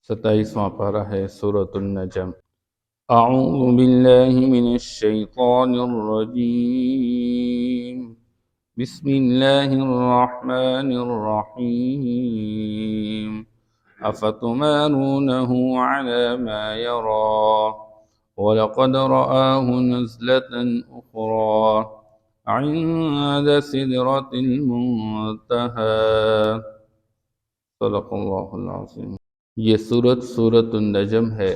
27واں پارہ ہے سورۃ النجم۔ اعوذ باللہ من الشیطان الرجیم، بسم اللہ الرحمن الرحیم۔ افتمارونہ علی ما یرا ولقد رآہ نزلة اخرى عند سدرۃ المنتہی۔ صدق اللہ العظیم۔ یہ سورۃ النجم ہے،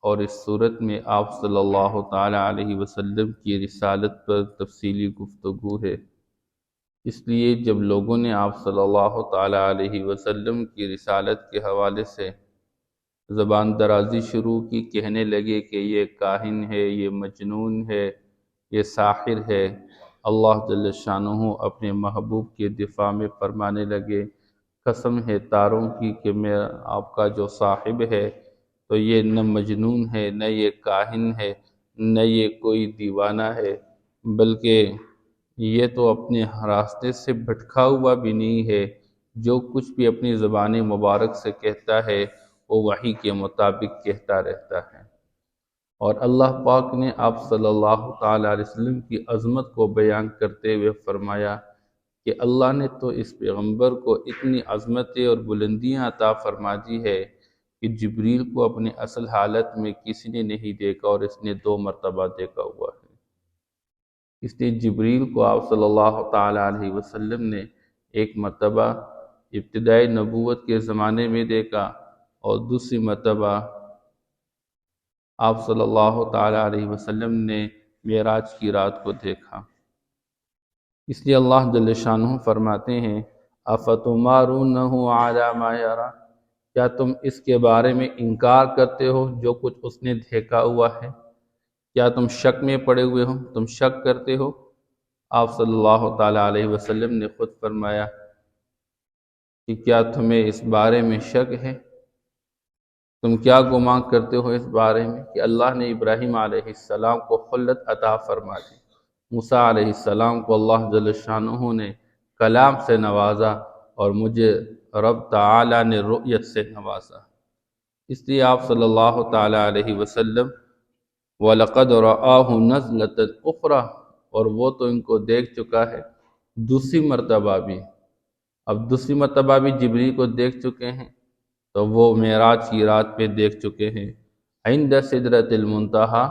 اور اس سورت میں آپ صلی اللہ تعالی علیہ وسلم کی رسالت پر تفصیلی گفتگو ہے۔ اس لیے جب لوگوں نے آپ صلی اللہ تعالی علیہ وسلم کی رسالت کے حوالے سے زبان درازی شروع کی، کہنے لگے کہ یہ کاہن ہے، یہ مجنون ہے، یہ ساحر ہے، اللہ جل شانہ اپنے محبوب کے دفاع میں فرمانے لگے، قسم ہے تاروں کی کہ میں آپ کا جو صاحب ہے تو یہ نہ مجنون ہے، نہ یہ کاہن ہے، نہ یہ کوئی دیوانہ ہے، بلکہ یہ تو اپنے راستے سے بھٹکا ہوا بھی نہیں ہے۔ جو کچھ بھی اپنی زبان مبارک سے کہتا ہے وہ وحی کے مطابق کہتا رہتا ہے۔ اور اللہ پاک نے آپ صلی اللہ تعالی علیہ وسلم کی عظمت کو بیان کرتے ہوئے فرمایا کہ اللہ نے تو اس پیغمبر کو اتنی عظمتیں اور بلندیاں عطا فرما دی ہے کہ جبریل کو اپنے اصل حالت میں کسی نے نہیں دیکھا، اور اس نے 2 مرتبہ دیکھا ہوا ہے۔ اس لیے جبریل کو آپ صلی اللہ تعالی علیہ وسلم نے ایک مرتبہ ابتدائی نبوت کے زمانے میں دیکھا، اور دوسری مرتبہ آپ صلی اللہ تعالی علیہ وسلم نے معراج کی رات کو دیکھا۔ اس لیے اللہ جل شانہ فرماتے ہیں افتمارونہ علی ما یری، کیا تم اس کے بارے میں انکار کرتے ہو جو کچھ اس نے دیکھا ہوا ہے؟ کیا تم شک میں پڑے ہوئے ہو؟ تم شک کرتے ہو؟ آپ صلی اللہ تعالی علیہ وسلم نے خود فرمایا کہ کیا تمہیں اس بارے میں شک ہے؟ تم کیا گمان کرتے ہو اس بارے میں کہ اللہ نے ابراہیم علیہ السلام کو خلت عطا فرما دی، موسیٰ علیہ السلام کو اللہ جل شانہ نے کلام سے نوازا، اور مجھے رب تعالی نے رؤیت سے نوازا۔ اس لیے آپ صلی اللہ تعالی علیہ وسلم وَلَقَدْ رَآهُ نَزْلَةً أُخْرَى، اور وہ تو ان کو دیکھ چکا ہے دوسری مرتبہ بھی۔ اب دوسری مرتبہ بھی جبریل کو دیکھ چکے ہیں، تو وہ معراج کی رات پہ دیکھ چکے ہیں۔ عند سدرۃ المنتہی،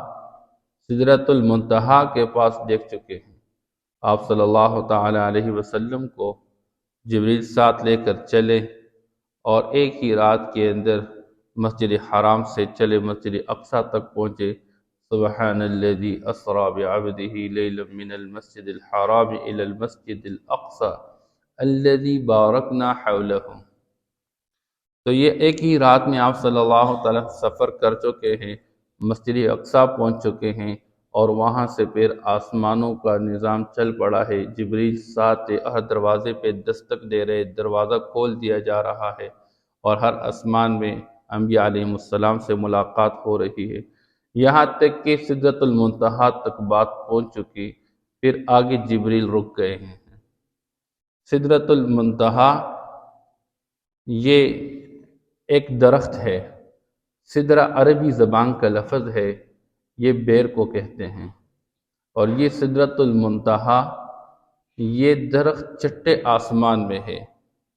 سدرۃ المنتہی کے پاس دیکھ چکے ہیں۔ آپ صلی اللہ تعالی علیہ وسلم کو جبریل ساتھ لے کر چلے، اور ایک ہی رات کے اندر مسجد حرام سے چلے مسجد اقصی تک پہنچے۔ سبحان الذی اسری بعبدہ لیلا من المسجد الحرام الی المسجد الاقصی الذی بارکنا حولہ۔ تو یہ ایک ہی رات میں آپ صلی اللہ تعالی سفر کر چکے ہیں، مسجد اقصی پہنچ چکے ہیں، اور وہاں سے پھر آسمانوں کا نظام چل پڑا ہے۔ جبریل ساتھ ہر دروازے پہ دستک دے رہے، دروازہ کھول دیا جا رہا ہے، اور ہر آسمان میں انبیاء علیہ السلام سے ملاقات ہو رہی ہے، یہاں تک کہ سدرۃ المنتہی تک بات پہنچ چکی۔ پھر آگے جبریل رک گئے ہیں۔ سدرۃ المنتہی یہ ایک درخت ہے، سدرہ عربی زبان کا لفظ ہے، یہ بیر کو کہتے ہیں، اور یہ سدرۃ المنتہی یہ درخت چھٹے آسمان میں ہے،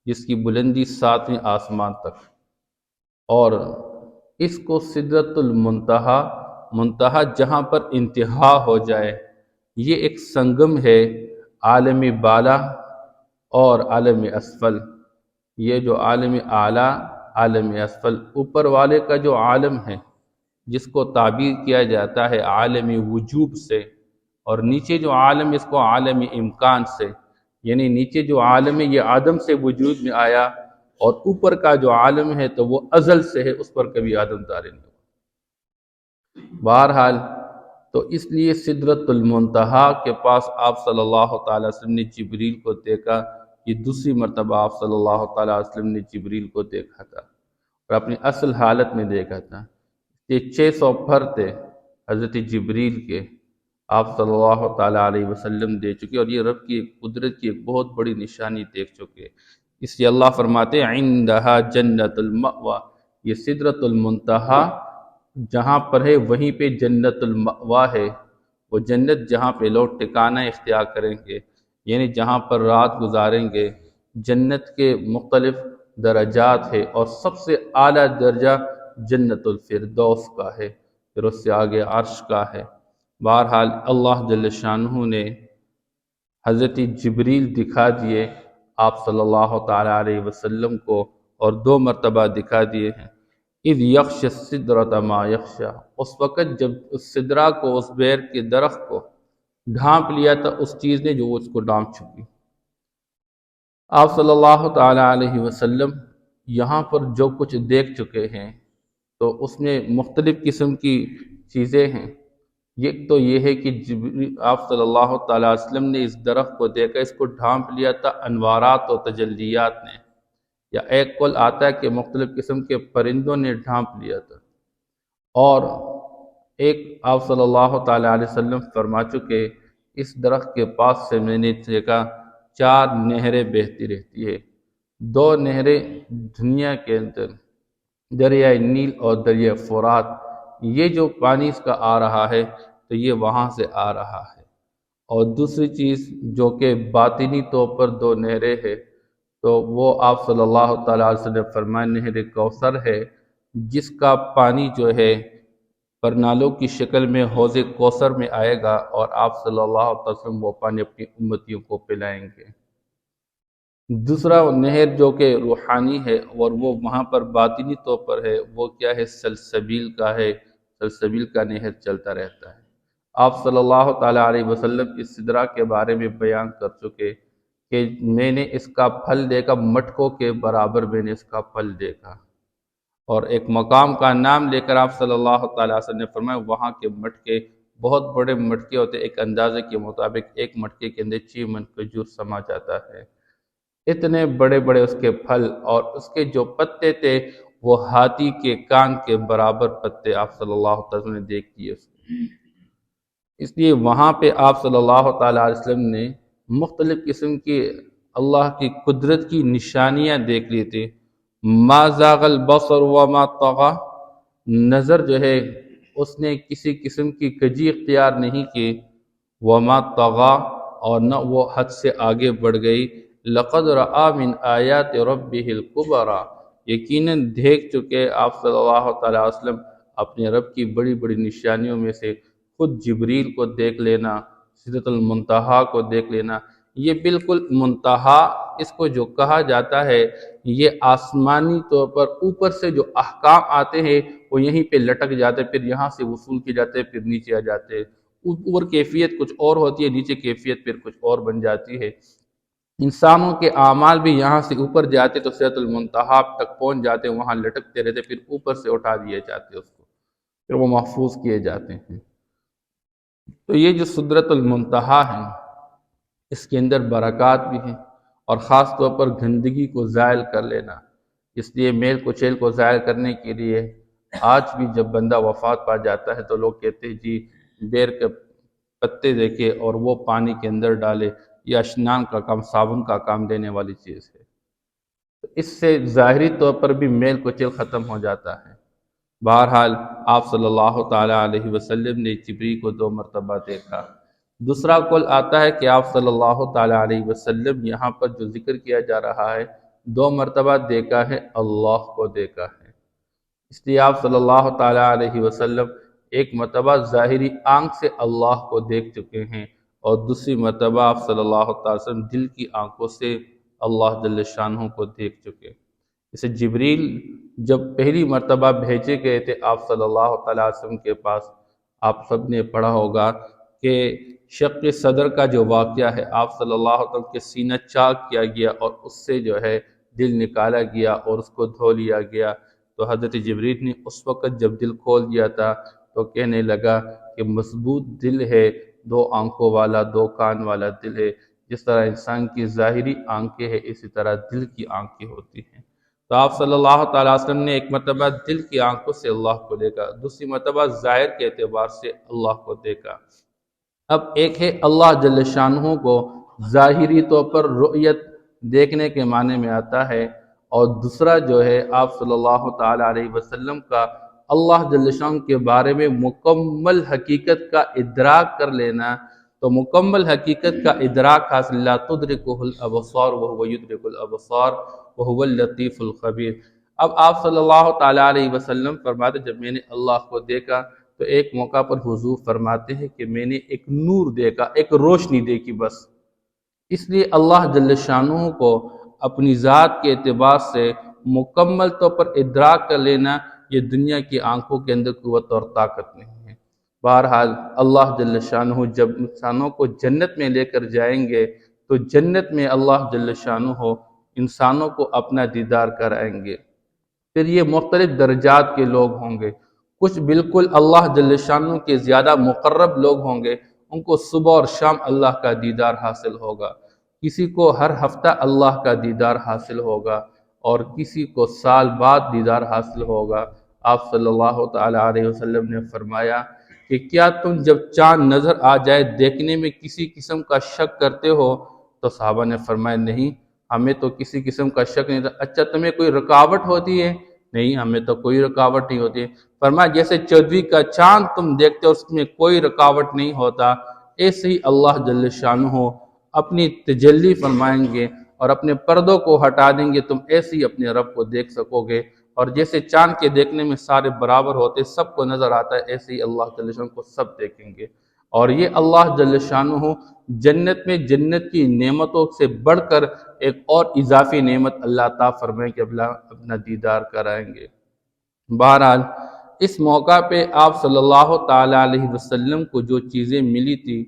جس کی بلندی 7ویں آسمان تک، اور اس کو سدرۃ المنتہی، منتہی جہاں پر انتہا ہو جائے، یہ ایک سنگم ہے عالم بالا اور عالم اسفل۔ یہ جو عالم اعلیٰ، عالم اسفل، اوپر والے کا جو عالم ہے جس کو تعبیر کیا جاتا ہے عالم وجوب سے، اور نیچے جو عالم اس کو عالم امکان سے، یعنی نیچے جو عالم ہے یہ آدم سے وجود میں آیا، اور اوپر کا جو عالم ہے تو وہ ازل سے ہے، اس پر کبھی آدم طاری نہیں ہوا۔ بہرحال تو اس لیے سدرۃ المنتہی کے پاس آپ صلی اللہ تعالی وسلم نے جبریل کو دیکھا۔ یہ دوسری مرتبہ آپ صلی اللہ تعالی وسلم نے جبریل کو دیکھا تھا، اور اپنی اصل حالت میں دیکھا تھا۔ یہ 600 پر تھے حضرت جبریل کے، آپ صلی اللہ تعالی علیہ وسلم دے چکے، اور یہ رب کی قدرت کی ایک بہت بڑی نشانی دیکھ چکے۔ اس لیے اللہ فرماتے ہیں عندہا جنت المأوی، یہ سدرۃ المنتہا جہاں پر ہے وہیں پہ جنت المأوا ہے، وہ جنت جہاں پہ لوگ ٹھکانہ اختیار کریں گے، یعنی جہاں پر رات گزاریں گے۔ جنت کے مختلف درجات ہے اور سب سے اعلیٰ درجہ جنت الفردوس کا ہے، پھر اس سے آگے عرش کا ہے۔ بہرحال اللہ جل شانہ نے حضرت جبریل دکھا دیے آپ صلی اللہ تعالیٰ علیہ وسلم کو، اور 2 مرتبہ دکھا دیے ہیں۔ اذ یغش السدرۃ ما یغشی، اس وقت جب اس سدرہ کو، اس بیر کے درخت کو ڈھانپ لیا تھا اس چیز نے جو اس کو ڈھانپ چکی۔ آپ صلی اللہ تعالیٰ علیہ وسلم یہاں پر جو کچھ دیکھ چکے ہیں تو اس میں مختلف قسم کی چیزیں ہیں۔ ایک تو یہ ہے کہ آپ صلی اللہ تعالیٰ علیہ وسلم نے اس درخت کو دیکھا، اس کو ڈھانپ لیا تھا انوارات و تجلیات نے، یا ایک قول آتا ہے کہ مختلف قسم کے پرندوں نے ڈھانپ لیا تھا۔ اور ایک آپ صلی اللہ تعالیٰ علیہ وسلم فرما چکے، اس درخت کے پاس سے میں نے دیکھا 4 نہریں بہتی رہتی ہے۔ 2 نہریں دنیا کے اندر، دریائے نیل اور دریائے فرات، یہ جو پانی اس کا آ رہا ہے تو یہ وہاں سے آ رہا ہے۔ اور دوسری چیز جو کہ باطنی طور پر 2 نہریں ہے، تو وہ آپ صلی اللہ تعالیٰ علیہ وسلم نے فرمایا نہر کوثر ہے، جس کا پانی جو ہے پرنالوں کی شکل میں حوض کوثر میں آئے گا، اور آپ صلی اللہ علیہ وسلم وہ پانی اپنی امتیوں کو پلائیں گے۔ دوسرا نہر جو کہ روحانی ہے اور وہ وہاں پر باطنی طور پر ہے، وہ کیا ہے؟ سلسبیل کا ہے، سلسبیل کا نہر چلتا رہتا ہے۔ آپ صلی اللہ تعالیٰ علیہ وسلم اس سدرہ کے بارے میں بیان کر چکے کہ میں نے اس کا پھل دیکھا، مٹکوں کے برابر میں نے اس کا پھل دیکھا، اور ایک مقام کا نام لے کر آپ صلی اللہ تعالیٰ علیہ وسلم نے فرمایا وہاں کے مٹکے بہت بڑے مٹکے ہوتے، ایک اندازے کے مطابق ایک مٹکے کے اندر 6 من کھجور سما جاتا ہے۔ اتنے بڑے بڑے اس کے پھل، اور اس کے جو پتے تھے وہ ہاتھی کے کان کے برابر پتے آپ صلی اللہ تعالیٰ وسلم نے دیکھ دیے۔ اس لیے وہاں پہ آپ صلی اللہ تعالیٰ علیہ وسلم نے مختلف قسم کی اللہ کی قدرت کی نشانیاں دیکھ لی تھی۔ ما زاغ البصر وما طغى، نظر جو ہے اس نے کسی قسم کی کجی اختیار نہیں کی، وما طغى، اور نہ وہ حد سے آگے بڑھ گئی۔ لقد رأى من آیات ربه الکبریٰ، یقیناً دیکھ چکے آپ صلی اللہ تعالیٰ علیہ وسلم اپنے رب کی بڑی بڑی نشانیوں میں سے خود جبریل کو دیکھ لینا، سدرۃ المنتہا کو دیکھ لینا۔ یہ بالکل منتہا اس کو جو کہا جاتا ہے، یہ آسمانی طور پر اوپر سے جو احکام آتے ہیں وہ یہیں پہ لٹک جاتے، پھر یہاں سے وصول کیے جاتے، پھر نیچے آ جاتے۔ اوپر کیفیت کچھ اور ہوتی ہے، نیچے کیفیت پھر کچھ اور بن جاتی ہے۔ انسانوں کے اعمال بھی یہاں سے اوپر جاتے تو سدرۃ المنتہا تک پہنچ جاتے، وہاں لٹکتے رہتے، پھر اوپر سے اٹھا دیے جاتے اس کو، پھر وہ محفوظ کیے جاتے ہیں۔ تو یہ جو سدرۃ المنتہا ہے اس کے اندر برکات بھی ہیں، اور خاص طور پر گندگی کو زائل کر لینا۔ اس لیے میل کچیل کو زائل کرنے کے لیے آج بھی جب بندہ وفات پا جاتا ہے تو لوگ کہتے ہیں جی بیر کے پتے دیکھے اور وہ پانی کے اندر ڈالے، یہ اشنان کا کام، صابن کا کام دینے والی چیز ہے۔ تو اس سے ظاہری طور پر بھی میل کچیل ختم ہو جاتا ہے۔ بہرحال آپ صلی اللہ تعالیٰ علیہ وسلم نے جبریل کو 2 مرتبہ دیکھا۔ دوسرا قول آتا ہے کہ آپ صلی اللہ تعالیٰ علیہ وسلم یہاں پر جو ذکر کیا جا رہا ہے 2 مرتبہ دیکھا ہے، اللہ کو دیکھا ہے۔ اس لیے آپ صلی اللہ تعالیٰ علیہ وسلم ایک مرتبہ ظاہری آنکھ سے اللہ کو دیکھ چکے ہیں، اور دوسری مرتبہ آپ صلی اللہ تعالیٰ وسلم دل کی آنکھوں سے اللہ جل شانہ کو دیکھ چکے۔ اسے جبریل جب پہلی مرتبہ بھیجے گئے تھے آپ صلی اللہ تعالیٰ علیہ وسلم کے پاس، آپ سب نے پڑھا ہوگا کہ شق صدر کا جو واقعہ ہے، آپ صلی اللہ علیہ وسلم کے سینہ چاک کیا گیا اور اس سے جو ہے دل نکالا گیا اور اس کو دھو لیا گیا۔ تو حضرت جبریل نے اس وقت جب دل کھول دیا تھا تو کہنے لگا کہ مضبوط دل ہے، 2 آنکھوں والا، 2 کان والا دل ہے۔ جس طرح انسان کی ظاہری آنکھیں ہیں اسی طرح دل کی آنکھیں ہوتی ہیں۔ تو آپ صلی اللہ تعالیٰ علیہ وسلم نے ایک مرتبہ دل کی آنکھوں سے اللہ کو دیکھا، دوسری مرتبہ ظاہر کے اعتبار سے اللہ کو دیکھا۔ اب ایک ہے اللہ جل شانہ کو ظاہری طور پر رؤیت دیکھنے کے معنی میں آتا ہے، اور دوسرا جو ہے آپ صلی اللہ تعالیٰ علیہ وسلم کا اللہ جل شان کے بارے میں مکمل حقیقت کا ادراک کر لینا. تو مکمل حقیقت کا ادراک حاصل لا تدرکہ الابصار وہو یدرک الابصار وہو اللطیف الخبیر. اب آپ صلی اللہ تعالیٰ علیہ وسلم فرماتے جب میں نے اللہ کو دیکھا تو ایک موقع پر حضور فرماتے ہیں کہ میں نے ایک نور دیکھا، ایک روشنی دیکھی بس. اس لیے اللہ جل شانہ کو اپنی ذات کے اعتبار سے مکمل طور پر ادراک کر لینا یہ دنیا کی آنکھوں کے اندر قوت اور طاقت نہیں ہے. بہرحال اللہ جل شانہ جب انسانوں کو جنت میں لے کر جائیں گے تو جنت میں اللہ جل شانہ انسانوں کو اپنا دیدار کرائیں گے. پھر یہ مختلف درجات کے لوگ ہوں گے. کچھ بالکل اللہ جل شانہ کے زیادہ مقرب لوگ ہوں گے، ان کو صبح اور شام اللہ کا دیدار حاصل ہوگا. کسی کو ہر ہفتہ اللہ کا دیدار حاصل ہوگا اور کسی کو سال بعد دیدار حاصل ہوگا. آپ صلی اللہ تعالیٰ علیہ وسلم نے فرمایا کہ کیا تم جب چاند نظر آ جائے دیکھنے میں کسی قسم کا شک کرتے ہو؟ تو صحابہ نے فرمایا نہیں، ہمیں تو کسی قسم کا شک نہیں تھا. اچھا تمہیں کوئی رکاوٹ ہوتی ہے؟ نہیں، ہمیں تو کوئی رکاوٹ نہیں ہوتی ہے. فرمایا جیسے 14ویں کا چاند تم دیکھتے ہو اس میں کوئی رکاوٹ نہیں ہوتا، ایسے ہی اللہ جل شانہ اپنی تجلی فرمائیں گے اور اپنے پردوں کو ہٹا دیں گے، تم ایسے ہی اپنے رب کو دیکھ سکو گے. اور جیسے چاند کے دیکھنے میں سارے برابر ہوتے، سب کو نظر آتا ہے، ایسے ہی اللہ جل شانہ کو سب دیکھیں گے. اور یہ اللہ جل شانہ جنت میں جنت کی نعمتوں سے بڑھ کر ایک اور اضافی نعمت اللہ عطا فرمائیں کہ اپنا دیدار کرائیں گے. بہرحال اس موقع پہ آپ صلی اللہ تعالیٰ علیہ وسلم کو جو چیزیں ملی تھی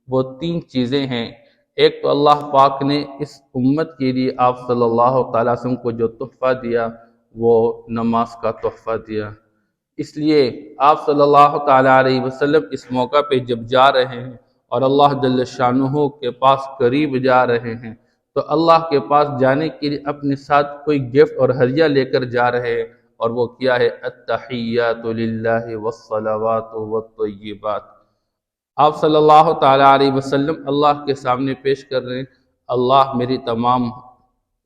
وہ 3 چیزیں ہیں. ایک تو اللہ پاک نے اس امت کے لیے آپ صلی اللہ تعالیٰ علیہ وسلم کو جو تحفہ دیا وہ نماز کا تحفہ دیا. اس لیے آپ صلی اللہ تعالیٰ علیہ وسلم اس موقع پہ جب جا رہے ہیں اور اللہ جل شانہ کے پاس قریب جا رہے ہیں تو اللہ کے پاس جانے کے لیے اپنے ساتھ کوئی گفٹ اور ہدیہ لے کر جا رہے ہیں، اور وہ کیا ہے؟ التحیات للہ والصلوات والطیبات. آپ صلی اللہ تعالیٰ علیہ وسلم اللہ کے سامنے پیش کر رہے ہیں، اللہ میری تمام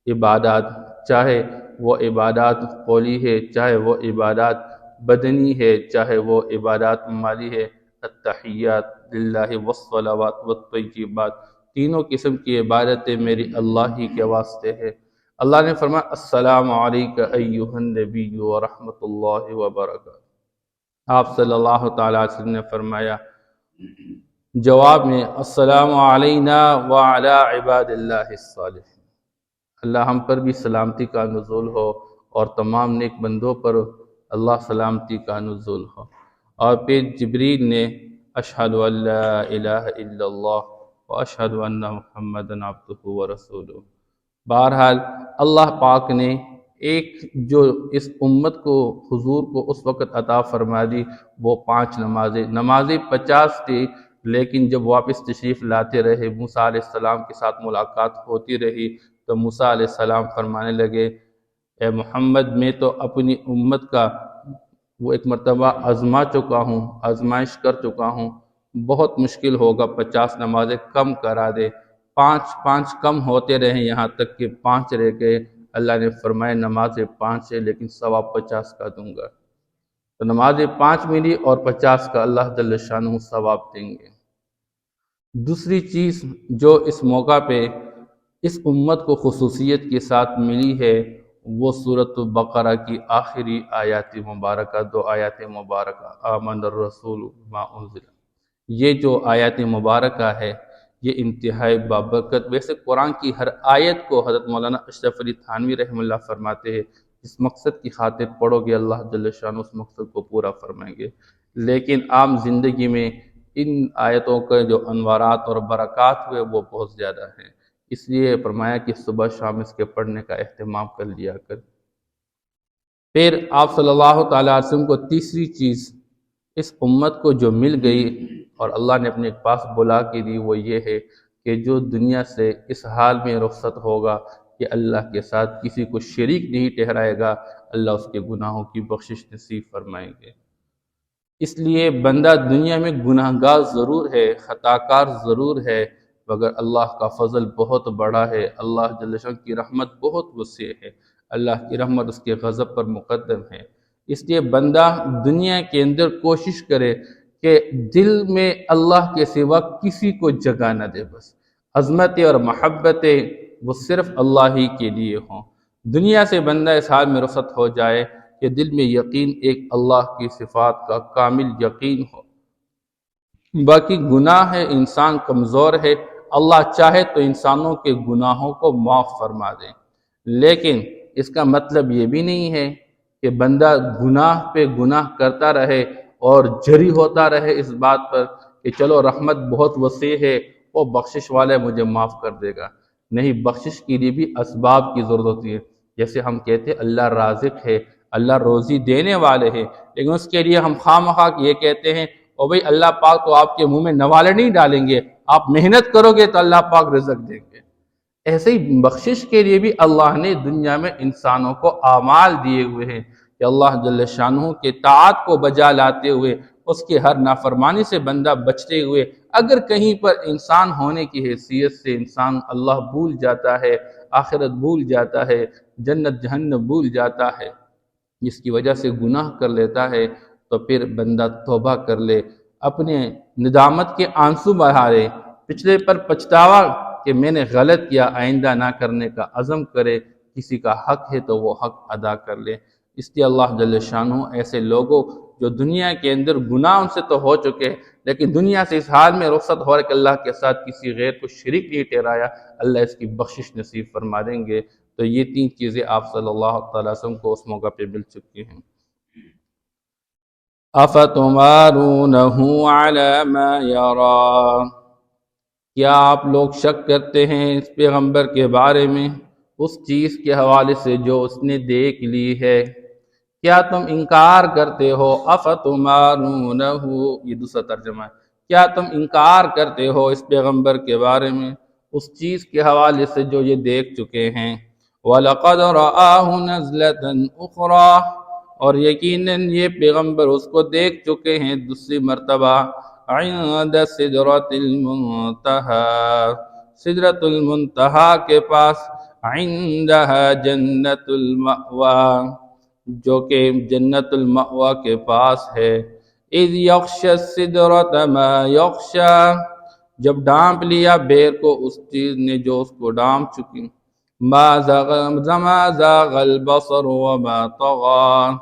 عبادات، چاہے وہ عبادات قولی ہے، چاہے وہ عبادات بدنی ہے، چاہے وہ عبادات مالی ہے، التحیات للہ والصلوات والطیبات، تینوں قسم کی عبادتیں میری اللہ ہی کے واسطے ہے. اللہ نے فرمایا السلام علیکہ ایہا النبی ورحمۃ اللہ وبرکاتہ. آپ صلی اللہ تعالیٰ علیہ وسلم نے فرمایا جواب میں السلام علینا وعلی عباد اللہ الصالحین، اللہ ہم پر بھی سلامتی کا نزول ہو اور تمام نیک بندوں پر اللہ سلامتی کا نزول ہو. اور پھر جبریل نے اشہد ان لا الہ الا اللہ واشہد ان محمدا عبدہ ورسولہ. بہرحال اللہ پاک نے ایک جو اس امت کو حضور کو اس وقت عطا فرما دی وہ 5 نمازیں 50 تھی، لیکن جب واپس تشریف لاتے رہے موسیٰ علیہ السلام کے ساتھ ملاقات ہوتی رہی تو موسیٰ علیہ السلام فرمانے لگے اے محمد میں تو اپنی امت کا وہ ایک مرتبہ آزما چکا ہوں، آزمائش کر چکا ہوں، بہت مشکل ہوگا 50 نمازیں کم کرا دے. 5 کم ہوتے رہے یہاں تک کہ 5 رہ گئے. اللہ نے فرمایا نمازیں 5 ہے لیکن ثواب 50 کا دوں گا. تو نمازیں 5 ملی اور 50 کا اللہ جل شانہ ثواب دیں گے. دوسری چیز جو اس موقع پہ اس امت کو خصوصیت کے ساتھ ملی ہے وہ سورۃ بقرہ کی آخری آیات مبارکہ 2 آیات مبارکہ آمن الرسول بما انزل. یہ جو آیات مبارکہ ہے یہ انتہائی بابرکت. ویسے قرآن کی ہر آیت کو حضرت مولانا اشرف علی تھانوی رحمہ اللہ فرماتے ہیں اس مقصد کی خاطر پڑھو گے اللہ جل شانہ اس مقصد کو پورا فرمائیں گے. لیکن عام زندگی میں ان آیتوں کے جو انوارات اور برکات ہوئے وہ بہت زیادہ ہیں، اس لیے فرمایا کہ صبح شام اس کے پڑھنے کا اہتمام کر لیا کر. پھر آپ صلی اللہ تعالیٰ علیہ وسلم کو تیسری چیز اس امت کو جو مل گئی اور اللہ نے اپنے پاس بلا کے دی وہ یہ ہے کہ جو دنیا سے اس حال میں رخصت ہوگا کہ اللہ کے ساتھ کسی کو شریک نہیں ٹھہرائے گا، اللہ اس کے گناہوں کی بخشش نصیب فرمائیں گے. اس لیے بندہ دنیا میں گناہ گار ضرور ہے، خطا کار ضرور ہے، مگر اللہ کا فضل بہت بڑا ہے، اللہ جل شانہ کی رحمت بہت وسیع ہے. اللہ کی رحمت اس کے غضب پر مقدم ہے۔ اس لیے بندہ دنیا کے اندر کوشش کرے کہ دل میں اللہ کے سوا کسی کو جگہ نہ دے، بس عظمتیں اور محبتیں وہ صرف اللہ ہی کے لیے ہوں۔ دنیا سے بندہ اس حال میں رخصت ہو جائے کہ دل میں یقین ایک اللہ کی صفات کا کامل یقین ہو۔ باقی گناہ ہے، انسان کمزور ہے، اللہ چاہے تو انسانوں کے گناہوں کو معاف فرما دے، لیکن اس کا مطلب یہ بھی نہیں ہے کہ بندہ گناہ پہ گناہ کرتا رہے اور جری ہوتا رہے اس بات پر کہ چلو رحمت بہت وسیع ہے، وہ بخشش والا ہے مجھے معاف کر دے گا۔ نہیں، بخشش کے لیے بھی اسباب کی ضرورت ہوتی ہے۔ جیسے ہم کہتے ہیں اللہ رازق ہے، اللہ روزی دینے والے ہیں، لیکن اس کے لیے ہم خواہ مخواہ یہ کہتے ہیں اور بھئی اللہ پاک تو آپ کے منہ میں نوالے نہیں ڈالیں گے، آپ محنت کرو گے تو اللہ پاک رزق دیں گے۔ ایسے ہی بخشش کے لیے بھی اللہ نے دنیا میں انسانوں کو اعمال دیے ہوئے ہیں کہ اللہ جل شانہ کے طاعت کو بجا لاتے ہوئے، اس کے ہر نافرمانی سے بندہ بچتے ہوئے، اگر کہیں پر انسان ہونے کی حیثیت سے انسان اللہ بھول جاتا ہے، آخرت بھول جاتا ہے، جنت جہنم بھول جاتا ہے، جس کی وجہ سے گناہ کر لیتا ہے، تو پھر بندہ توبہ کر لے، اپنے ندامت کے آنسو بہارے، پچھلے پر پچھتاوا کہ میں نے غلط کیا، آئندہ نہ کرنے کا عزم کرے، کسی کا حق ہے تو وہ حق ادا کر لے۔ اس لیے اللہ جل شانہ ایسے لوگوں جو دنیا کے اندر گناہ ان سے تو ہو چکے لیکن دنیا سے اس حال میں رخصت ہو رہا کہ اللہ کے ساتھ کسی غیر کو شریک نہیں ٹھہرایا، اللہ اس کی بخشش نصیب فرما دیں گے۔ تو یہ تین چیزیں آپ صلی اللہ علیہ وسلم کو اس موقع پہ مل چکی ہیں۔ أَفَتُمَارُونَهُ عَلَى مَا يَرَى، کیا آپ لوگ شک کرتے ہیں اس پیغمبر کے بارے میں اس چیز کے حوالے سے جو اس نے دیکھ لی ہے؟ کیا تم انکار کرتے ہو؟ أَفَتُمَارُونَهُ، یہ دوسرا ترجمہ ہے، کیا تم انکار کرتے ہو اس پیغمبر کے بارے میں اس چیز کے حوالے سے جو یہ دیکھ چکے ہیں؟ وَلَقَدْ رَآهُ نَزْلَةً أُخْرَى، اور یقیناً یہ پیغمبر اس کو دیکھ چکے ہیں دوسری مرتبہ، عند سدرۃ المنتہا، سدرۃ المنتہا کے پاس، عندها جنت المأویٰ، جو کہ جنت المأویٰ کے پاس ہے، اذ یغشی السدرۃ ما یغشی، جب ڈانپ لیا بیر کو اس چیز نے جو اس کو ڈانپ چکی، ما زاغ البصر وما طغى،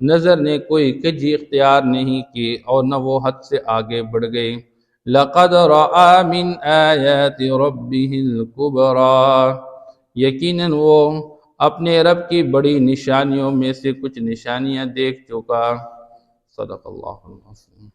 نظر نے کوئی کجی اختیار نہیں کی اور نہ وہ حد سے آگے بڑھ گئی۔ لقد رأى من آیات ربه الكبرى، یقیناً وہ اپنے رب کی بڑی نشانیوں میں سے کچھ نشانیاں دیکھ چکا۔ صدق اللہ العظیم۔